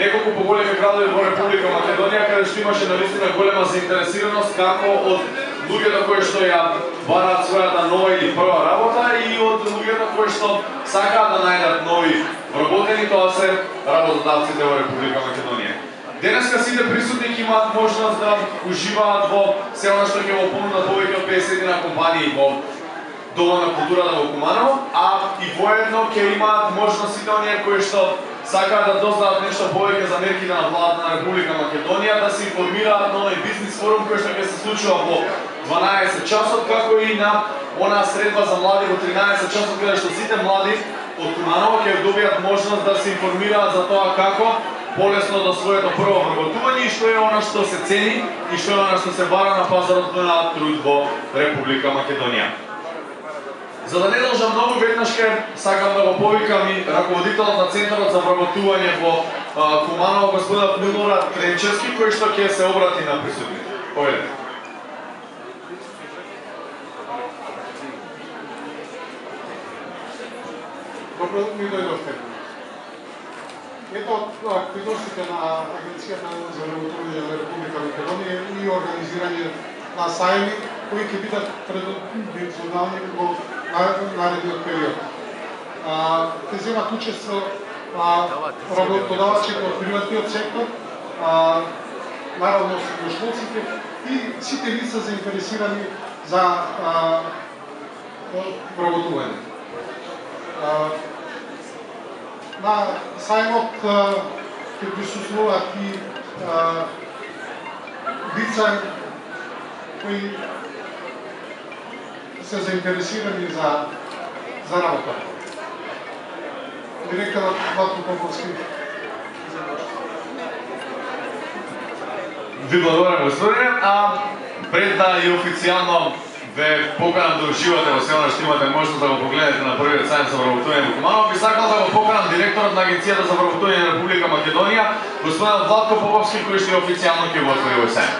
неколку поголеми градови во Република Македонија, каде што имаше навистина голема заинтересираност како од луѓето кои што ја бараат својата нова или прва работа и од луѓето кои што сакаат да најдат нови вработени, тоа се работодавците во Република Македонија. Денеска сите присутни ќе имаат можност да уживаат во се она што ќе го понудат повеќе од 50 компании во Домот на културата во Куманово, а и воедно ќе имаат можност сите оние кои што сакаат да дознаат нешто повеќе за мерките на владата на Република Македонија, да се информираат на овој бизнис форум кој што ќе се случува во 12 часот, како и на онаа средба за млади во 13 часот, каде што сите млади од Куманово ќе добијат можност да се информираат за тоа како полесно до своето прво вработување и што е она што се цени и што е она што се бара на пазарот на труд во Република Македонија. За да не должам многу, веднаш ќе сакам да го повикам и раководителот на Центарот за вработување во Куманово, господинот Милорад Тренчевски, кој што ќе се обрати на присутните. Поведете. Добро ми дојдовте. Ето активностите на Агенцијата за вработување на Република Македонија и организирање на сајми кои ќе бидат традиционални во наредниот период. Ќе земат учество работодавачите од приватниот сектор, наравно средношколците и сите лица заинтересирани за вработување. На сајмот ќе присуствуваат и лица кои се заинтересирани за работа. Директорот Владко Поповски. Ви благодарам, господине. Пред да и официјално ве поканам да уживате во се она што имате можност да го погледнете на првиот сајм за вработување во Куманово, би сакал да го поканам директорот на Агенцијата за вработување на Република Македонија, господин Владко Поповски, кој што официјално ќе го отвори овој сајм.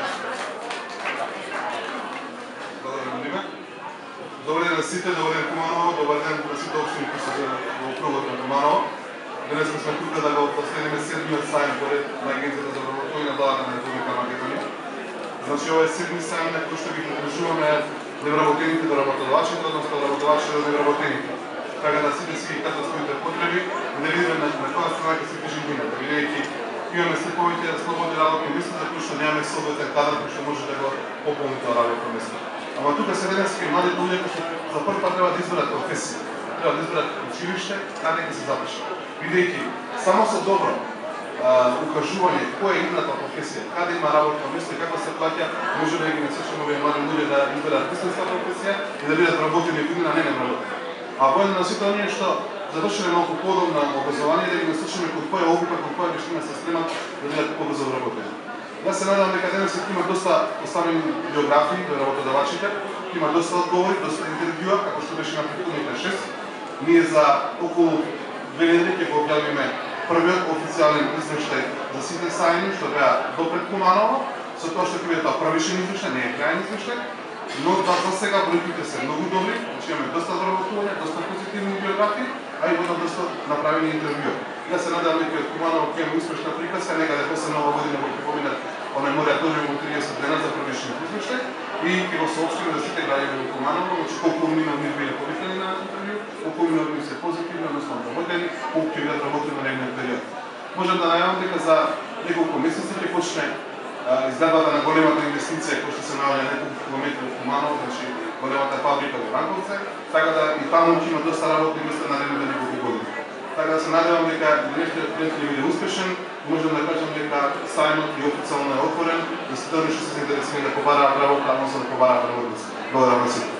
Добар ден на сите, добар ден Куманово, добар ден на сите општини кои се во округот на Куманово. Денес сме тука да го последиме седмиот сајм поред на Агенцијата за вработување на владата на Република Македонија. Значи ова е седми сајм на кој што ги придружуваме невработените до работодавачите, односно работодавачите до невработените. Така да сите си ги кажат своите потреби и да видиме на која страна ќе се движи мината, бидејќи имаме се повеќе слободни работни места за кои што немаме соодветен кадар кој што може да го пополни тоа работно место. Ама тука се денеска и младите луѓе кои што за прв пат треба да изберат професија, треба да изберат училиште, каде ќе се запишат. Бидејќи само со добро укажување која е идната професија, каде има работно место и како се плаќа, може да ги насочиме овие млади луѓе да изберат истинска професија и да бидат работени година, не невработени. А воедно на сите оние што завршиле малку подобно образование, да ги насочиме кон која обука, кон која вештина се спремат да бидат побрзо вработени. Јас се надевам дека денес има доста поставени биографии до работодавачите, има доста одговори, доста интервјуа, како што беше на претходните 6. Ние за околу 2 недели ќе го објавиме првиот официјален извештај за сите сајми што беа до пред Куманово, со тоа што ќе биде тоа првишен извештај, не е крајен извештај, но за сега бројките се многу добри, значи имаме доста вработување, доста позитивни биографии, а и доста направени интервјуа. Јас се надевам дека од Куманово ќе имаме успешна приказка, некаде после нова година ќе поминат онај мораториум од 30 дена за првишен извештај и ќе го соопштиме за сите граѓани во Куманово, значи колку минавни биле повикани на интервју, колку минавни се позитивни, односно вработени, колку ќе бидат работени на наредниот период. Можам да најавам дека за неколку месеци ќе почне изградбата на големата инвестиција која што се наоѓа неколку километри од Куманово, значи големата фабрика во Ранковце, така да и таму ќе има доста работни места на наредните неколку години. Така да се надевам дека денешниот ден ќе биде успешен, можам да кажам дека сајмот и официјално е отворен, да сите оние што се заинтересирани да побараат работа, односно да побараат работници. Благодарам на сите.